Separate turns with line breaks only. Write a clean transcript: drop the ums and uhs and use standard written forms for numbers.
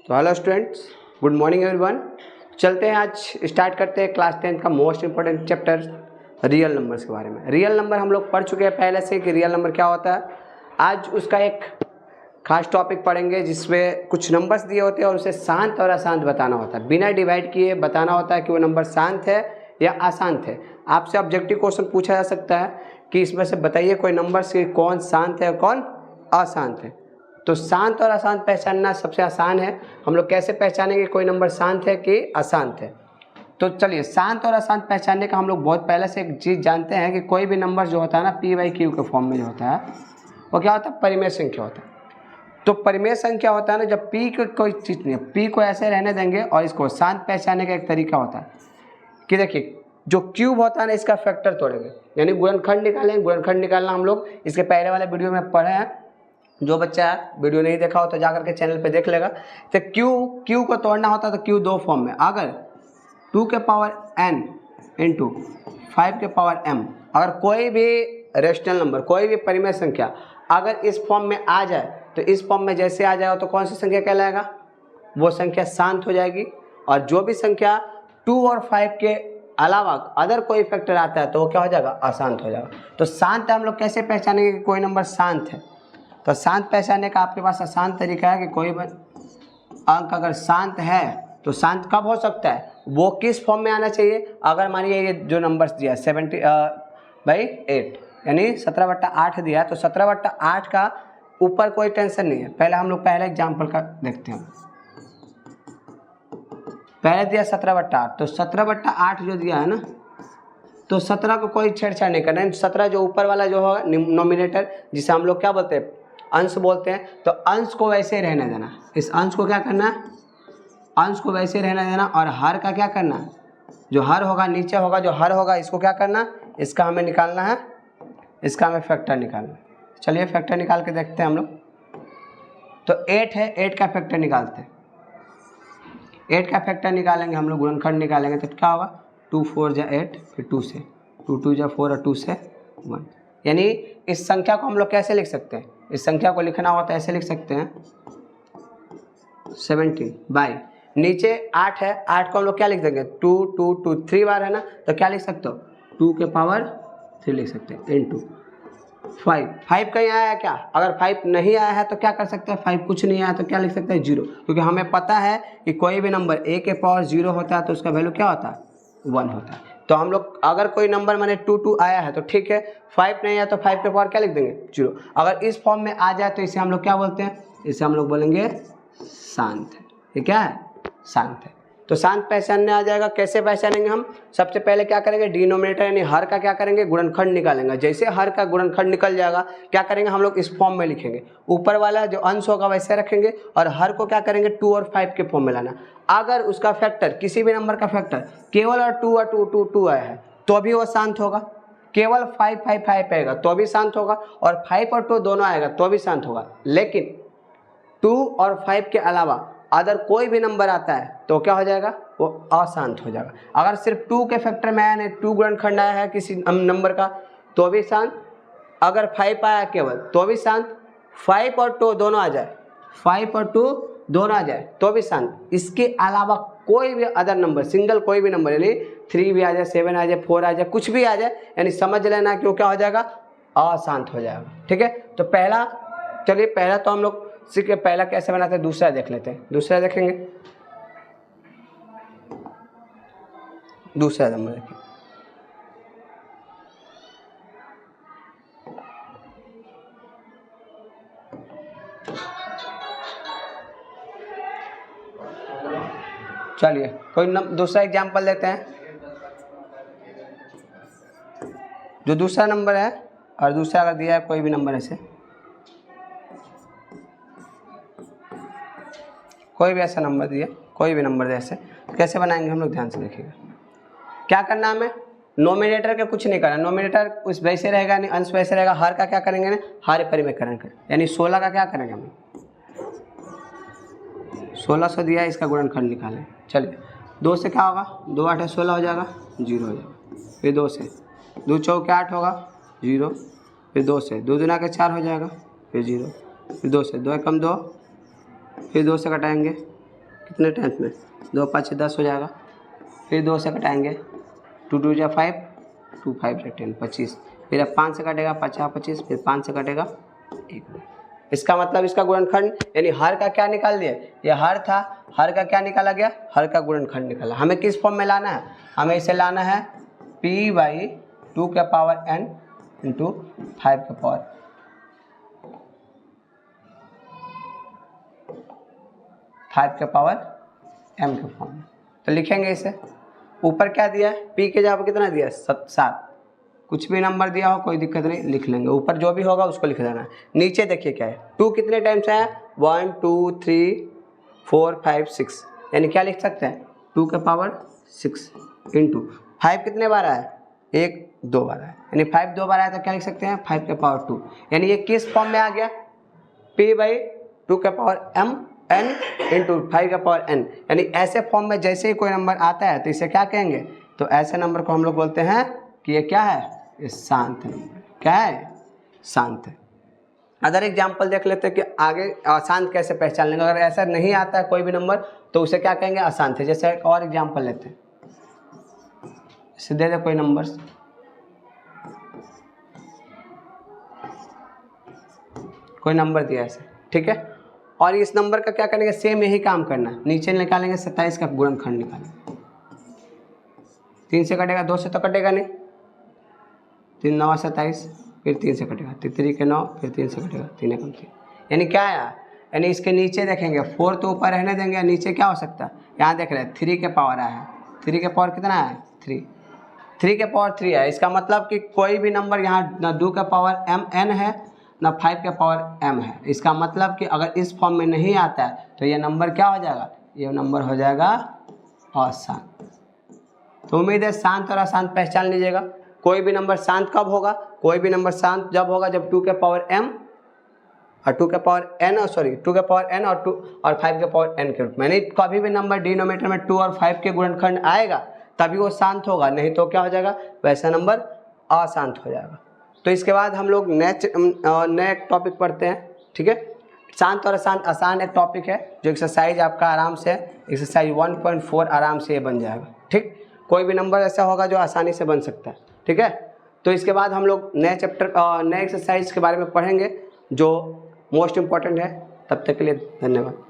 तो hello students, good morning everyone. चलते हैं, आज स्टार्ट करते हैं क्लास 10 का most important chapter real numbers के बारे में। रियल नंबर हम लोग पढ़ चुके हैं पहले से कि रियल नंबर क्या होता है। आज उसका एक खास टॉपिक पढ़ेंगे जिसमें कुछ नंबर्स दिए होते हैं और उसे शांत और अशांत बताना होता है। बिना डिवाइड किए बताना होता है कि वो नंबर शांत है या अशांत है। आपसे ऑब्जेक्टिव क्वेश्चन पूछा जा सकता है कि इसमें से बताइए कोई नंबर से कौन शांत है और कौन अशांत है। तो शांत और अशांत पहचानना सबसे आसान है। हम लोग कैसे पहचानेंगे कोई नंबर शांत है कि अशांत है? तो चलिए, शांत और अशांत पहचानने का हम लोग बहुत पहले से एक चीज़ जानते हैं कि कोई भी नंबर जो होता है ना p/q के फॉर्म में जो होता है वो क्या होता है? परिमेय संख्या होता है। तो परिमेय संख्या होता है ना, जब p को कोई चीज़ नहीं है, p को ऐसे रहने देंगे। और इसको शांत पहचानने का एक तरीका होता है कि देखिए, जो क्यूब होता है ना इसका फैक्टर तोड़ेंगे, यानी गुणनखंड निकालेंगे। गुणनखंड निकालना हम लोग इसके पहले वाले वीडियो में पढ़े हैं। जो बच्चा वीडियो नहीं देखा हो तो जाकर के चैनल पे देख लेगा। तो क्यू को तोड़ना होता है तो क्यू दो फॉर्म में, अगर 2 के पावर n इंटू 5 के पावर m, अगर कोई भी रेशनल नंबर, कोई भी परिमेय संख्या अगर इस फॉर्म में आ जाए तो इस फॉर्म में जैसे आ जाएगा तो कौन सी संख्या कहलाएगा? वो संख्या शांत हो जाएगी। और जो भी संख्या 2 और 5 के अलावा अदर कोई फैक्टर आता है तो वो क्या हो जाएगा? अशांत हो जाएगा। तो शांत हम लोग कैसे पहचानेंगे कि कोई नंबर शांत है? तो शांत पहचानने का आपके पास आसान तरीका है कि कोई अंक अगर शांत है तो शांत कब हो सकता है? वो किस फॉर्म में आना चाहिए? अगर मानिए ये जो नंबर्स दिया 70/8 यानी 17/8 दिया है, तो 17/8 का ऊपर कोई टेंशन नहीं है। पहले हम लोग पहले एग्जाम्पल का देखते हैं। पहले दिया 17/8, तो 17/8 जो दिया है ना, तो 17 को कोई छेड़छाड़ नहीं करना है। 17 जो ऊपर वाला जो होगा नोमिनेटर, जिसे हम लोग क्या बोलते हैं? अंश बोलते हैं। तो अंश को वैसे ही रहने देना। इस अंश को क्या करना है? अंश को वैसे ही रहने देना। और हर का क्या करना है? जो हर होगा नीचे होगा, जो हर होगा इसको क्या करना? इसका हमें निकालना है, इसका हमें फैक्टर निकालना है। चलिए फैक्टर निकाल के देखते हैं हम लोग। तो 8 है, 8 का फैक्टर निकालते हैं। 8 का फैक्टर निकालेंगे हम लोग, गुणनखंड निकालेंगे तो क्या होगा? 2 4 जा 8, फिर 2 से 2 2 जा 4 और 2 से 1। यानी इस संख्या को हम लोग कैसे लिख सकते हैं? इस संख्या को लिखना होता है ऐसे लिख सकते हैं, 17 बाई नीचे 8 है, 8 को हम लोग क्या लिख देंगे? 2 2 2 3 बार है ना, तो क्या लिख सकते हो? 2 के पावर 3 लिख सकते हैं इंटू 5 कहीं आया है क्या? अगर 5 नहीं आया है तो क्या कर सकते हैं? 5 कुछ नहीं आया तो क्या लिख सकते हैं? 0, क्योंकि हमें पता है कि कोई भी नंबर a के पावर 0 होता है तो उसका वैल्यू क्या होता है? 1 होता है। तो हम लोग अगर कोई नंबर माने 2 2 आया है तो ठीक है, 5 नहीं आया तो 5 के पावर क्या लिख देंगे? 0। अगर इस फॉर्म में आ जाए तो इसे हम लोग क्या बोलते हैं? इसे हम लोग बोलेंगे शांत है। ये क्या है? शांत है। तो शांत पहचानने आ जाएगा। कैसे पहचानेंगे हम? सबसे पहले क्या करेंगे? डिनोमिनेटर यानी हर का क्या करेंगे? गुणनखंड निकालेंगे। जैसे हर का गुणनखंड निकल जाएगा क्या करेंगे? हम लोग इस फॉर्म में लिखेंगे। ऊपर वाला जो अंश होगा वैसे रखेंगे और हर को क्या करेंगे? 2 और 5 के फॉर्म में लाना। अगर उसका फैक्टर, किसी भी नंबर का फैक्टर केवल और 2 और 2 2 2 आया है तो भी वो शांत होगा। केवल 5 5 5 आएगा तो भी शांत होगा, और 5 और 2 दोनों आएगा तो भी शांत होगा। लेकिन 2 और 5 के अलावा अगर कोई भी नंबर आता है तो क्या हो जाएगा? वो अशांत हो जाएगा। अगर सिर्फ 2 के फैक्टर में आया नहीं, 2 गुणनखंड आया है किसी नंबर का तो भी शांत। अगर 5 आया केवल तो भी शांत। 5 और 2 दोनों आ जाए, 5 और 2 दोनों आ जाए तो भी शांत। इसके अलावा कोई भी अदर नंबर, सिंगल कोई भी नंबर, यानी 3 भी आ जाए, 7 आ जाए, 4 आ जाए, कुछ भी आ जाए, यानी समझ लेना कि वो क्या हो जाएगा? अशांत हो जाएगा। ठीक है, तो पहला, चलिए पहला तो हम लोग सीख के पहला कैसे बनाते हैं, दूसरा देख लेते हैं। दूसरा देखेंगे, दूसरा नंबर देखिए। चलिए कोई दूसरा एग्जाम्पल लेते हैं। जो दूसरा नंबर है, और दूसरा अगर दिया है कोई भी नंबर, ऐसे कोई भी ऐसा नंबर दिया, कोई भी नंबर ऐसे, तो कैसे बनाएंगे हम लोग? ध्यान से देखिएगा। क्या करना हमें? नोमिनेटर का कुछ नहीं करना। नोमिनेटर उस वैसे रहेगा, यानी अंश वैसे रहेगा। हर का क्या करेंगे ना? हर परिमेयकरण कर, यानी 16 का क्या करेंगे हम? 1600 दिया है, इसका गुणनखंड निकालें। चलिए 2 से क्या होगा? 2 8 16 हो जाएगा, 0 हो जाएगा। फिर 2 से 2 चौके 8 होगा, 0। फिर 2 से 2 दूना के 4 हो जाएगा, फिर 0। फिर 2 से 2 कम 2, फिर 2 से घटाएंगे कितने टाइम्स में, 2 5 10 हो जाएगा, फिर 2 से कटाएंगे, 2 2 जा 5, 2 5 जा 10 25, फिर अब 5 से कटेगा 50 25, फिर 5 से कटेगा 1। इसका मतलब इसका गुणनखंड यानी हर का क्या निकाल दिया, ये हर था, हर का क्या निकाला गया, हर का गुणनखंड निकाला। हमें किस फॉर्म में लाना है, हमें इसे लाना है p/2 के पावर n इंटू 5 के पावर m के फॉर्म में। तो लिखेंगे इसे, ऊपर क्या दिया है, p के जगह पर कितना दिया है 7, कुछ भी नंबर दिया हो कोई दिक्कत नहीं, लिख लेंगे, ऊपर जो भी होगा उसको लिख देना है। नीचे देखिए क्या है, 2 कितने टाइम्स है, 1 2 3 4 5 6, यानी क्या लिख सकते हैं 2 के पावर 6 इंटू 5 कितने बार आया, 1 2 बार आया, यानी 5 2 बार आया तो क्या लिख सकते हैं 5 के पावर 2, यानी ये किस फॉर्म में आ गया, p/2 के पावर m n इंटू 5 के पावर n, यानी ऐसे फॉर्म में जैसे ही कोई नंबर आता है तो इसे क्या कहेंगे, तो ऐसे नंबर को हम लोग बोलते हैं कि ये क्या है, ये शांत है। क्या है, शांत है। अदर एग्जाम्पल देख लेते हैं कि आगे अशांत कैसे पहचान लेंगे, अगर ऐसा नहीं आता है कोई भी नंबर तो उसे क्या कहेंगे, अशांत है। जैसे एक और एग्जाम्पल लेते हैं, इसे दे दे कोई नंबर्स, कोई नंबर दिया ऐसे, ठीक है, और इस नंबर का क्या करेंगे, सेम यही काम करना है, नीचे निकालेंगे 27 का गुणनखंड निकालेंगे, 3 से कटेगा, 2 से तो कटेगा नहीं, 3 9 27, फिर 3 से कटेगा, 3 के 9, फिर 3 से कटेगा, 3 एकम 3, यानी क्या आया, यानी इसके नीचे देखेंगे 4 तो ऊपर रहने देंगे, नीचे क्या हो सकता है, यहाँ देख रहे हैं 3 के पावर आया है, 3 के पावर कितना है 3, 3 के पावर 3 है। इसका मतलब कि कोई भी नंबर यहाँ ना 2 के पावर n है ना 5 के पावर m है। इसका मतलब कि अगर इस फॉर्म में नहीं आता है तो ये नंबर क्या हो जाएगा, ये नंबर हो जाएगा अशांत। तो उम्मीद है शांत और अशांत पहचान लीजिएगा। कोई भी नंबर शांत कब होगा, कोई भी नंबर शांत जब होगा जब 2 के पावर m और 2 के पावर n, सॉरी 2 के पावर n और 2 और 5 के पावर n के रूप में, यानी कभी भी नंबर डिनोमिनेटर में 2 और 5 के गुणनखंड आएगा तभी वो शांत होगा, नहीं तो क्या हो जाएगा, वैसा नंबर अशांत हो जाएगा। तो इसके बाद हम लोग नए टॉपिक पढ़ते हैं, ठीक है। शांत और अशांत, आसान एक टॉपिक है जो एक्सरसाइज आपका आराम से एक्सरसाइज 1.4 आराम से ये बन जाएगा, ठीक। कोई भी नंबर ऐसा होगा जो आसानी से बन सकता है, ठीक है। तो इसके बाद हम लोग नए चैप्टर नए एक्सरसाइज के बारे में पढ़ेंगे जो मोस्ट इम्पॉर्टेंट है। तब तक के लिए धन्यवाद।